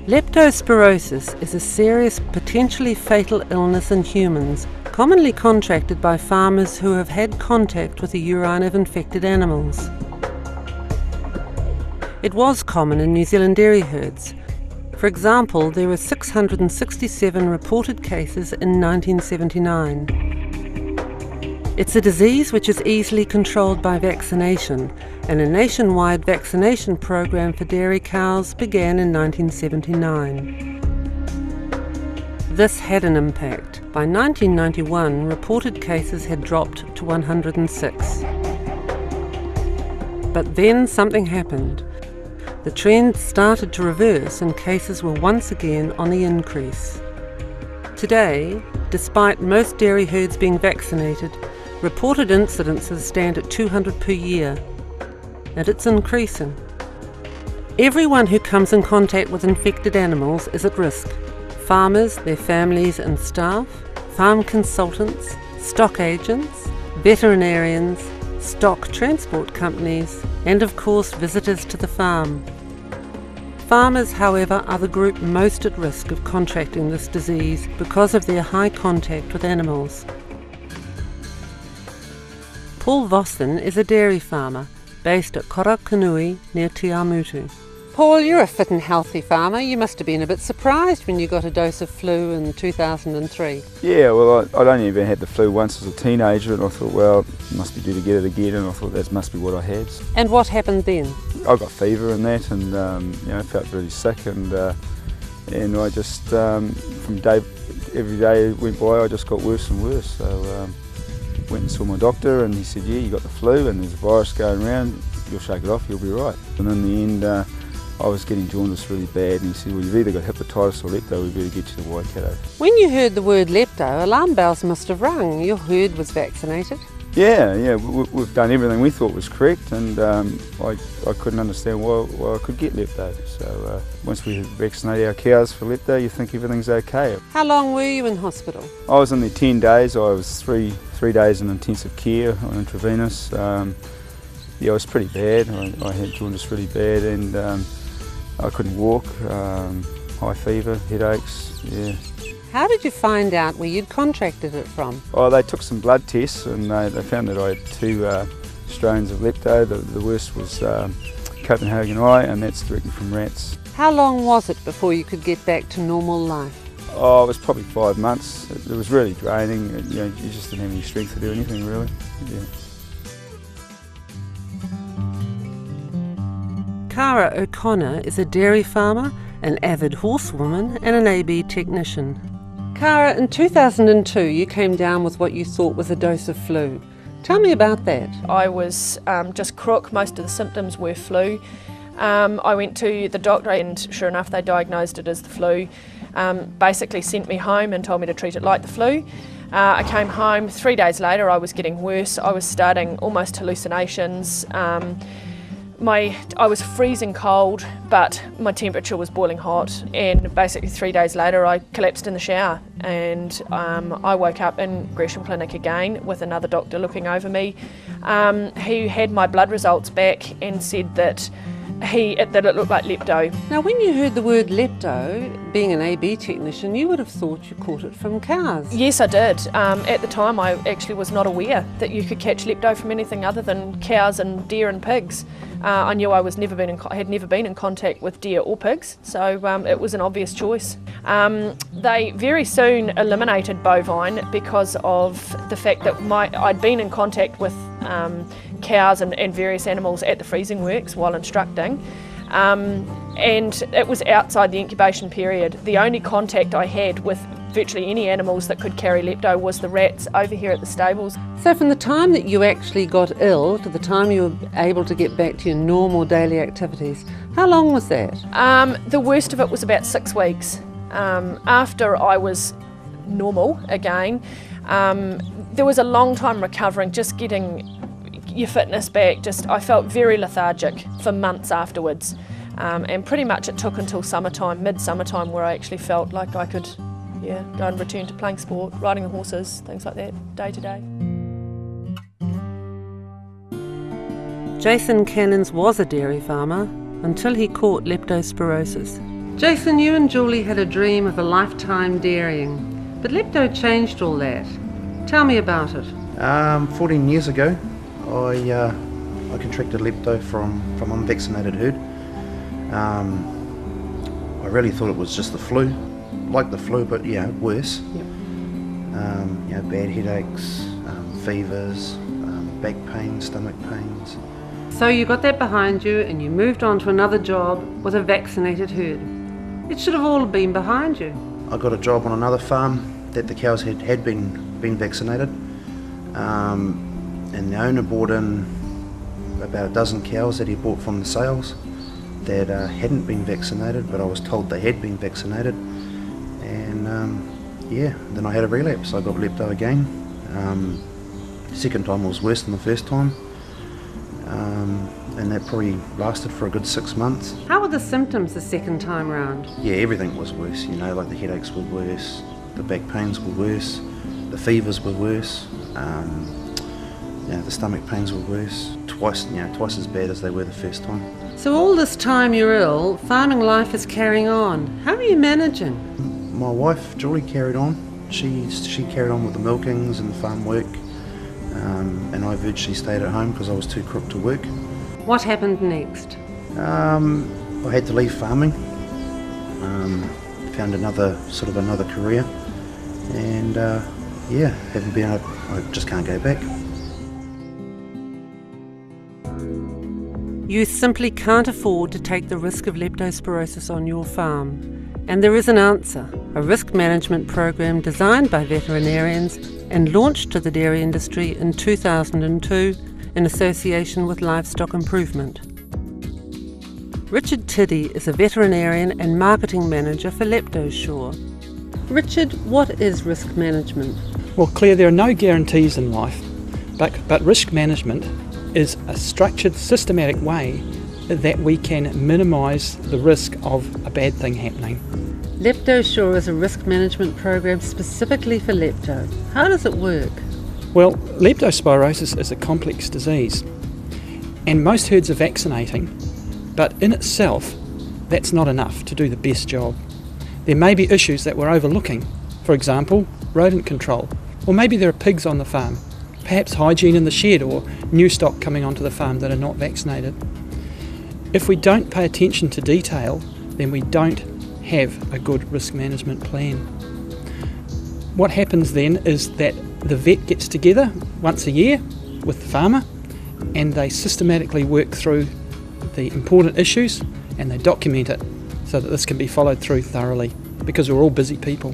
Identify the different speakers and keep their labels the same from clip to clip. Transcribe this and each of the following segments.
Speaker 1: Leptospirosis is a serious, potentially fatal illness in humans, commonly contracted by farmers who have had contact with the urine of infected animals. It was common in New Zealand dairy herds. For example, there were 667 reported cases in 1979. It's a disease which is easily controlled by vaccination, and a nationwide vaccination program for dairy cows began in 1979. This had an impact. By 1991, reported cases had dropped to 106. But then something happened. The trend started to reverse and cases were once again on the increase. Today, despite most dairy herds being vaccinated, reported incidences stand at 200 per year, and it's increasing. Everyone who comes in contact with infected animals is at risk. Farmers, their families and staff, farm consultants, stock agents, veterinarians, stock transport companies, and of course visitors to the farm. Farmers, however, are the group most at risk of contracting this disease because of their high contact with animals. Paul Vossen is a dairy farmer based at Korokanui near Tiamutu. Paul, you're a fit and healthy farmer. You must have been a bit surprised when you got a dose of flu in 2003.
Speaker 2: Yeah, well, I'd only ever had the flu once as a teenager, and I thought, well, it must be due to get it again, and I thought that must be what I had.
Speaker 1: And what happened then?
Speaker 2: I got fever and that, and felt really sick, and I just every day went by, I just got worse and worse. So went and saw my doctor, and he said, yeah, you got the flu, and there's a virus going around. You'll shake it off, you'll be right. And in the end, I was getting jaundice really bad, and he said, well, you've either got hepatitis or lepto, we better get you to Waikato.
Speaker 1: When you heard the word lepto, alarm bells must have rung. Your herd was vaccinated.
Speaker 2: Yeah, we've done everything we thought was correct, and I couldn't understand why I could get lepto. So once we vaccinate our cows for lepto, you think everything's okay.
Speaker 1: How long were you in hospital?
Speaker 2: I was in there 10 days. I was three days in intensive care on intravenous. It was pretty bad. I had jaundice really bad, and I couldn't walk, high fever, headaches, yeah.
Speaker 1: How did you find out where you'd contracted it from?
Speaker 2: Oh, they took some blood tests, and they found that I had two strains of lepto. The worst was Copenhagen eye, and that's directly from rats.
Speaker 1: How long was it before you could get back to normal life?
Speaker 2: Oh, it was probably 5 months. It was really draining. You just didn't have any strength to do anything, really. Yeah.
Speaker 1: Cara O'Connor is a dairy farmer, an avid horsewoman and an AB technician. Cara, in 2002 you came down with what you thought was a dose of flu. Tell me about that.
Speaker 3: I was just crook, most of the symptoms were flu. I went to the doctor, and sure enough they diagnosed it as the flu. Basically sent me home and told me to treat it like the flu. I came home, 3 days later I was getting worse. I was starting almost hallucinations. I was freezing cold, but my temperature was boiling hot, and basically 3 days later I collapsed in the shower, and I woke up in Gresham Clinic again with another doctor looking over me, who had my blood results back and said that it looked like lepto.
Speaker 1: Now, when you heard the word lepto, being an AB technician, you would have thought you caught it from cows.
Speaker 3: Yes, I did. At the time I actually was not aware that you could catch lepto from anything other than cows and deer and pigs. I knew I had never been in contact with deer or pigs, so it was an obvious choice. They very soon eliminated bovine because of the fact that I'd been in contact with cows and various animals at the freezing works while instructing, and it was outside the incubation period. The only contact I had with virtually any animals that could carry lepto was the rats over here at the stables.
Speaker 1: So from the time that you actually got ill to the time you were able to get back to your normal daily activities, how long was that?
Speaker 3: The worst of it was about 6 weeks. After I was normal again, there was a long time recovering, just getting your fitness back. I felt very lethargic for months afterwards, and pretty much it took until summertime, mid-summertime, where I actually felt like I could go and return to playing sport, riding the horses, things like that, day to day.
Speaker 1: Jason Cannons was a dairy farmer until he caught leptospirosis. Jason, you and Julie had a dream of a lifetime dairying, but Lepto changed all that. Tell me about it.
Speaker 4: 14 years ago, I contracted Lepto from unvaccinated herd. I really thought it was just the flu, like the flu, but worse.
Speaker 1: Yep.
Speaker 4: Bad headaches, fevers, back pain, stomach pains.
Speaker 1: So you got that behind you and you moved on to another job with a vaccinated herd. It should have all been behind you.
Speaker 4: I got a job on another farm that the cows had been vaccinated, and the owner brought in about a dozen cows that he bought from the sales that hadn't been vaccinated, but I was told they had been vaccinated, and then I had a relapse. I got Lepto again. Second time was worse than the first time, and that probably lasted for a good 6 months.
Speaker 1: How were the symptoms the second time round?
Speaker 4: Yeah, everything was worse, like the headaches were worse, the back pains were worse, the fevers were worse, the stomach pains were worse, twice as bad as they were the first time.
Speaker 1: So all this time you're ill, farming life is carrying on. How are you managing?
Speaker 4: My wife, Julie, carried on. She carried on with the milkings and the farm work, and I virtually stayed at home because I was too crook to work.
Speaker 1: What happened next?
Speaker 4: I had to leave farming, found another career, and haven't been able, I just can't go back.
Speaker 1: You simply can't afford to take the risk of leptospirosis on your farm. And there is an answer, a risk management program designed by veterinarians and launched to the dairy industry in 2002 in association with Livestock Improvement. Richard Tiddy is a veterinarian and marketing manager for Leptosure. Richard, what is risk management?
Speaker 5: Well, Claire, there are no guarantees in life, but risk management is a structured, systematic way that we can minimise the risk of a bad thing happening.
Speaker 1: Leptosure is a risk management program specifically for lepto. How does it work?
Speaker 5: Well, leptospirosis is a complex disease, and most herds are vaccinating, but in itself, that's not enough to do the best job. There may be issues that we're overlooking, for example, rodent control, or maybe there are pigs on the farm, perhaps hygiene in the shed or new stock coming onto the farm that are not vaccinated. If we don't pay attention to detail, then we don't have a good risk management plan. What happens then is that the vet gets together once a year with the farmer and they systematically work through the important issues and they document it so that this can be followed through thoroughly, because we're all busy people.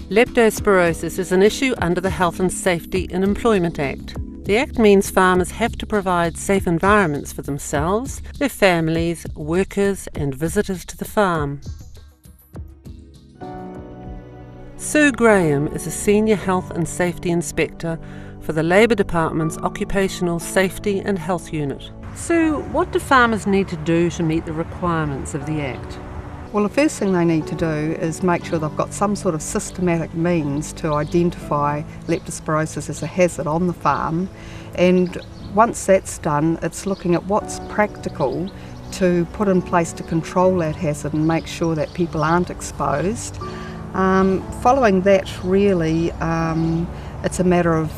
Speaker 1: Leptospirosis is an issue under the Health and Safety in Employment Act. The Act means farmers have to provide safe environments for themselves, their families, workers and visitors to the farm. Sue Graham is a Senior Health and Safety Inspector for the Labour Department's Occupational Safety and Health Unit. Sue, what do farmers need to do to meet the requirements of the Act?
Speaker 6: Well, the first thing they need to do is make sure they've got some sort of systematic means to identify leptospirosis as a hazard on the farm, and once that's done, it's looking at what's practical to put in place to control that hazard and make sure that people aren't exposed. Following that, really, it's a matter of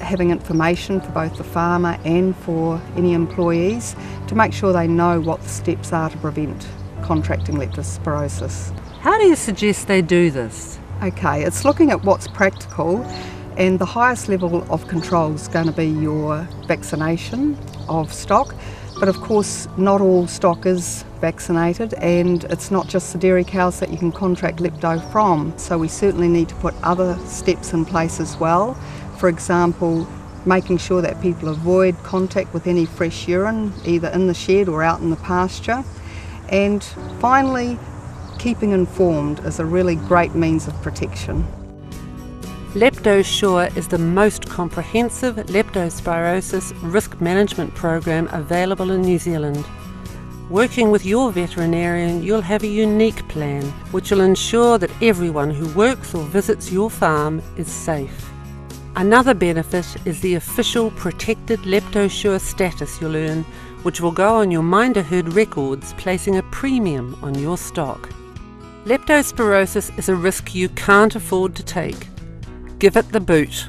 Speaker 6: having information for both the farmer and for any employees to make sure they know what the steps are to prevent contracting leptospirosis.
Speaker 1: How do you suggest they do this?
Speaker 6: Okay, it's looking at what's practical, and the highest level of control is going to be your vaccination of stock. But of course, not all stock is vaccinated, and it's not just the dairy cows that you can contract lepto from. So we certainly need to put other steps in place as well. For example, making sure that people avoid contact with any fresh urine, either in the shed or out in the pasture. And finally, keeping informed is a really great means of protection.
Speaker 1: Leptosure is the most comprehensive leptospirosis risk management program available in New Zealand. Working with your veterinarian, you'll have a unique plan which will ensure that everyone who works or visits your farm is safe. Another benefit is the official protected Leptosure status you'll earn, which will go on your Minder herd records, placing a premium on your stock. Leptospirosis is a risk you can't afford to take. Give it the boot.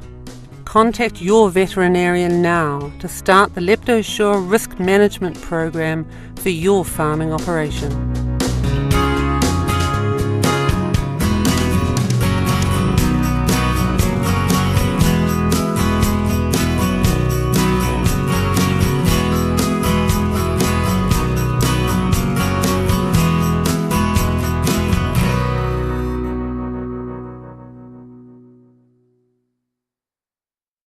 Speaker 1: Contact your veterinarian now to start the Leptosure risk management program for your farming operation.